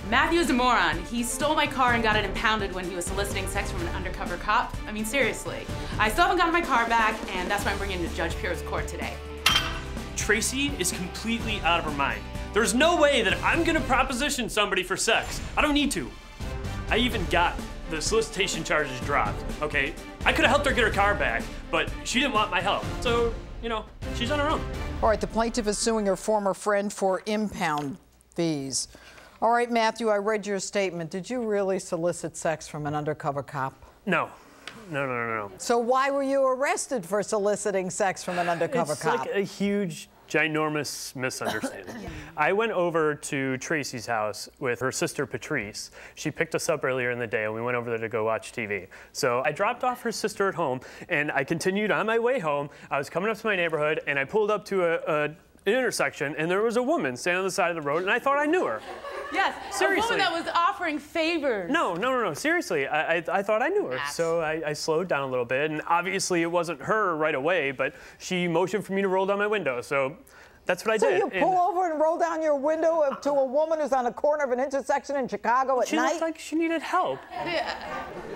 Matthew is a moron. He stole my car and got it impounded when he was soliciting sex from an undercover cop. I mean, seriously. I still haven't gotten my car back, and that's why I'm bringing it to Judge Pierre's court today. Tracy is completely out of her mind. There's no way that I'm gonna proposition somebody for sex. I don't need to. I even got the solicitation charges dropped, okay? I could have helped her get her car back, but she didn't want my help. So, you know, she's on her own. All right, the plaintiff is suing her former friend for impound fees. All right, Matthew, I read your statement. Did you really solicit sex from an undercover cop? No. No. So why were you arrested for soliciting sex from an undercover cop? It's like a huge, ginormous misunderstanding. I went over to Tracy's house with her sister Patrice. She picked us up earlier in the day and we went over there to go watch TV. So I dropped off her sister at home and I continued on my way home. I was coming up to my neighborhood and I pulled up to an intersection and there was a woman standing on the side of the road and I thought I knew her. Yes, seriously. A woman that was offering favors. No, seriously, I thought I knew her. So I slowed down a little bit, and obviously it wasn't her right away, but she motioned for me to roll down my window, so that's what I did. So you pull over and roll down your window to a woman who's on the corner of an intersection in Chicago at night? She looked like she needed help. Yeah.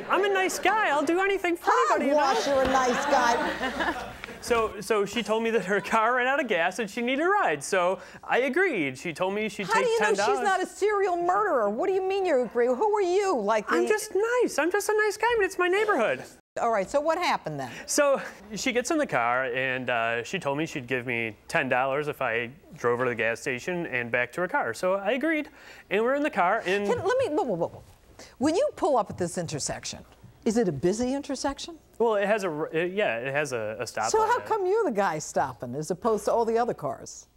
I'm a nice guy. I'll do anything for anybody. Hogwash, you're a nice guy. So she told me that her car ran out of gas and she needed a ride. So I agreed. She told me she'd take $10. How do you know she's not a serial murderer? What do you mean you agree? Who are you? I'm just nice. I'm just a nice guy, but it's my neighborhood. All right, so what happened then? So she gets in the car and she told me she'd give me $10 if I drove her to the gas station and back to her car. So I agreed, and we're in the car and... Whoa. When you pull up at this intersection, is it a busy intersection? Well, it has a stop. So how come you're the guy stopping as opposed to all the other cars?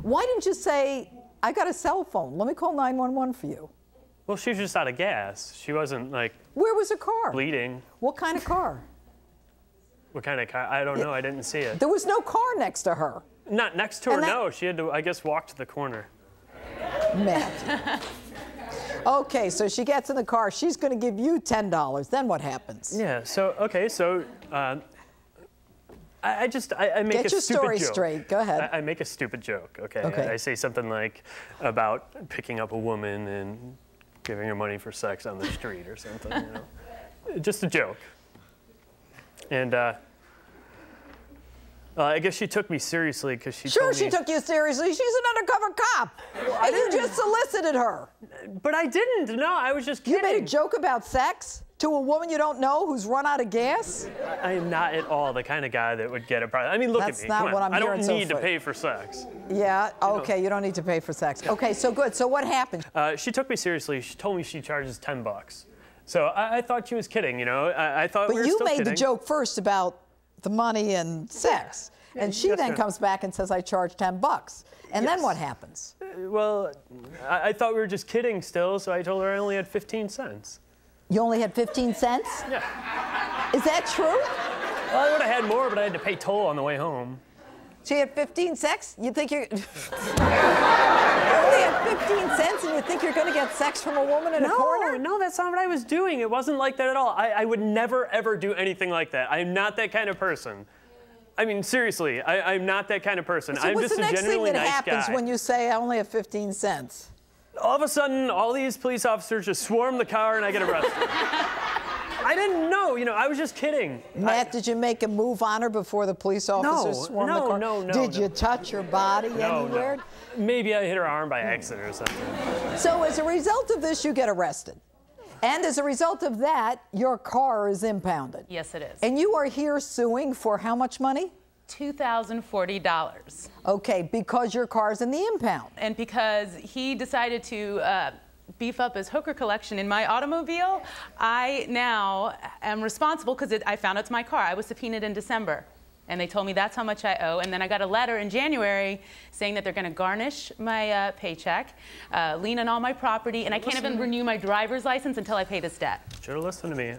Why didn't you say, I got a cell phone, let me call 911 for you? Well, she was just out of gas. She wasn't like... Where was her car? Bleeding. What kind of car? What kind of car? I don't know, I didn't see it. There was no car next to her. Not next to her, no. She had to, I guess, walk to the corner. Matt. Okay, so she gets in the car. She's going to give you $10. Then what happens? Yeah. So okay. So I make a stupid joke. Get your story straight. Go ahead. I make a stupid joke. Okay. I say something like about picking up a woman and giving her money for sex on the street or something. You know, just a joke. And I guess she took me seriously because she told me... Sure, she took you seriously. She's an undercover cop. Well, and you just solicited her. But I didn't. No, I was just kidding. You made a joke about sex to a woman you don't know who's run out of gas? I am not at all the kind of guy that would get a prize. I mean, look at me. That's not what I'm hearing. I don't need to pay for sex. Yeah, okay, you don't need to pay for sex. Okay, so good. So what happened? She took me seriously. She told me she charges $10. So I thought she was kidding, you know? I thought we were still kidding. But you made the joke first about the money and sex. And she then comes back and says, I charge $10. And then what happens? Well, I thought we were just kidding still, so I told her I only had 15 cents. You only had 15 cents? Yeah. Is that true? Well, I would have had more, but I had to pay toll on the way home. So you had 15 cents? You think you're... you only had 15 cents and you think you're going to get sex from a woman in a corner? No, that's not what I was doing. It wasn't like that at all. I would never, ever do anything like that. I'm not that kind of person. I mean, seriously, I'm not that kind of person. So I'm just a genuinely nice guy. what's the next thing that happens when you say, I only have 15 cents? All of a sudden, all these police officers just swarm the car and I get arrested. I didn't know, you know, I was just kidding. Matt, did you make a move on her before the police officers swarmed the car? No. Did you touch her body anywhere? No. Maybe I hit her arm by accident or something. So as a result of this, you get arrested. And as a result of that, your car is impounded. Yes, it is. And you are here suing for how much money? $2,040. Okay, because your car's in the impound. And because he decided to beef up his hooker collection in my automobile, I now am responsible because I found it's my car. I was subpoenaed in December. And they told me that's how much I owe. And then I got a letter in January saying that they're going to garnish my paycheck, lien on all my property, and I can't even renew my driver's license until I pay this debt. Should have listened to me.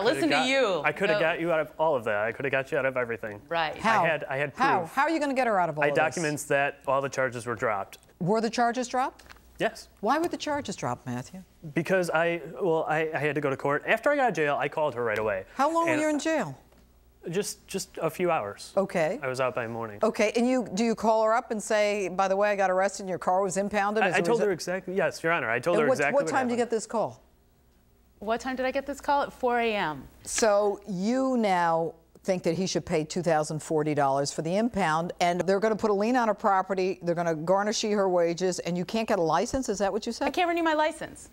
Listen to you. I could have got you out of all of that. I could have got you out of everything. Right. How? I had proof. How are you going to get her out of all of this? Documents that all the charges were dropped. Were the charges dropped? Yes. Why were the charges dropped, Matthew? Because I had to go to court. After I got out of jail, I called her right away. How long were you in jail? Just a few hours. Okay. I was out by morning. Okay, and do you call her up and say, by the way, I got arrested and your car was impounded? I told her exactly, yes, Your Honor, I told her exactly what time did you get this call? What time did I get this call? At 4 a.m. So you now think that he should pay $2,040 for the impound, and they're going to put a lien on her property, they're going to garnish her wages, and you can't get a license? Is that what you said? I can't renew my license.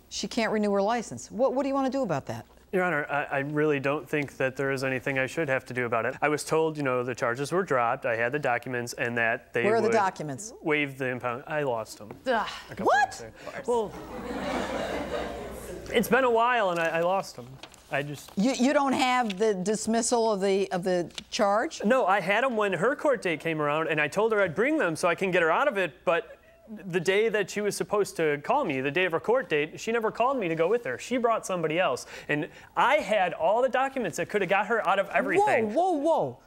She can't renew her license. What do you want to do about that? Your Honor, I really don't think that there is anything I should have to do about it. I was told, you know, the charges were dropped, I had the documents, and that they Where are would the documents? waive the impound. I lost them. What? Well, it's been a while, and I lost them. You don't have the dismissal of the charge? No, I had them when her court date came around, and I told her I'd bring them so I can get her out of it, but the day that she was supposed to call me, the day of her court date, she never called me to go with her. She brought somebody else. And I had all the documents that could have got her out of everything. Whoa, whoa, whoa.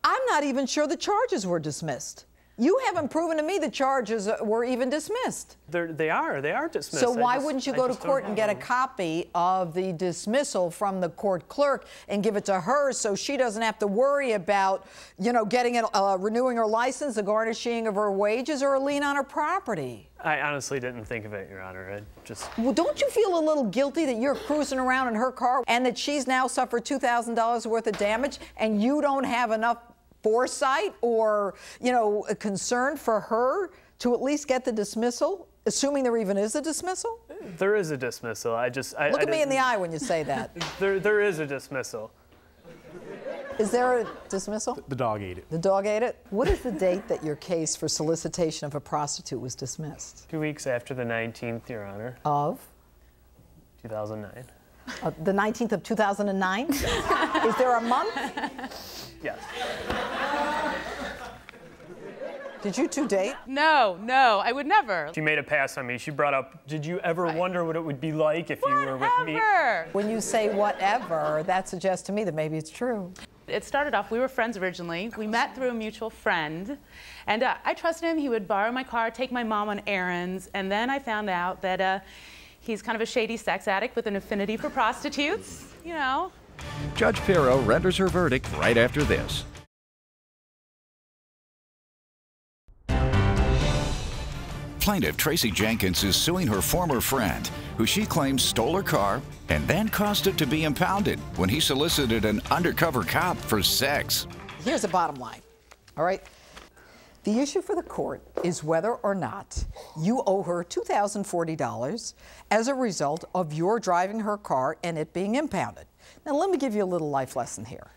I'm not even sure the charges were dismissed. You haven't proven to me the charges were even dismissed. They are dismissed. So why wouldn't you go to court and get a copy of the dismissal from the court clerk and give it to her so she doesn't have to worry about, you know, getting renewing her license, the garnishing of her wages, or a lien on her property? I honestly didn't think of it, Your Honor. Well, don't you feel a little guilty that you're cruising around in her car and that she's now suffered $2,000 worth of damage and you don't have enough foresight or, you know, a concern for her to at least get the dismissal, assuming there even is a dismissal? There is a dismissal. Look at me in the eye when you say that. There is a dismissal. Is there a dismissal? The dog ate it. The dog ate it? What is the date that your case for solicitation of a prostitute was dismissed? 2 weeks after the 19th, Your Honor. Of? 2009. The 19th of 2009? Is there a month? Yes. Did you two date? No, I would never. She made a pass on me. She brought up, did you ever wonder what it would be like if you were with me? When you say whatever, that suggests to me that maybe it's true. It started off, we were friends originally. We met through a mutual friend, and I trusted him. He would borrow my car, take my mom on errands, and then I found out that he's kind of a shady sex addict with an affinity for prostitutes, you know. Judge Pirro renders her verdict right after this. Plaintiff Tracy Jenkins is suing her former friend, who she claims stole her car and then caused it to be impounded when he solicited an undercover cop for sex. Here's the bottom line, all right? The issue for the court is whether or not you owe her $2,040 as a result of your driving her car and it being impounded. Now, let me give you a little life lesson here.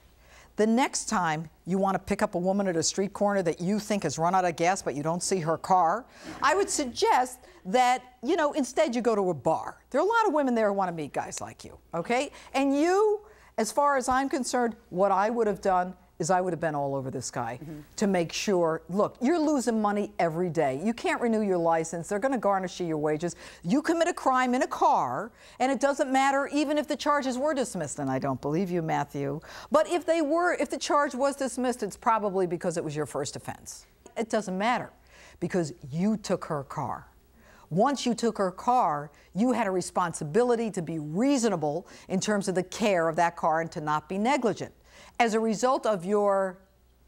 The next time you want to pick up a woman at a street corner that you think has run out of gas but you don't see her car, I would suggest that, you know, instead you go to a bar. There are a lot of women there who want to meet guys like you, okay? And you, as far as I'm concerned, what I would have done is I would have been all over this guy to make sure, look, you're losing money every day. You can't renew your license. They're going to garnish your wages. You commit a crime in a car, and it doesn't matter even if the charges were dismissed. And I don't believe you, Matthew. But if the charge was dismissed, it's probably because it was your first offense. It doesn't matter because you took her car. Once you took her car, you had a responsibility to be reasonable in terms of the care of that car and to not be negligent. As a result of your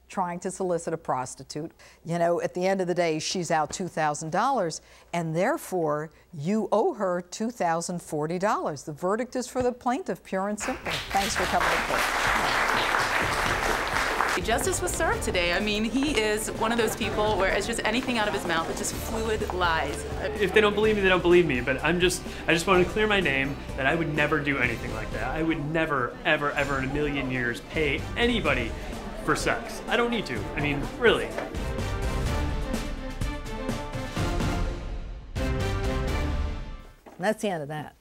trying to solicit a prostitute, you know, at the end of the day, she's out $2,000, and therefore, you owe her $2,040. The verdict is for the plaintiff, pure and simple. Thanks for coming to court. Justice was served today. I mean, he is one of those people where it's just anything out of his mouth, it's just fluid lies. If they don't believe me, they don't believe me, but I just want to clear my name that I would never do anything like that. I would never, ever, ever in a million years pay anybody for sex. I don't need to. I mean, really. And that's the end of that.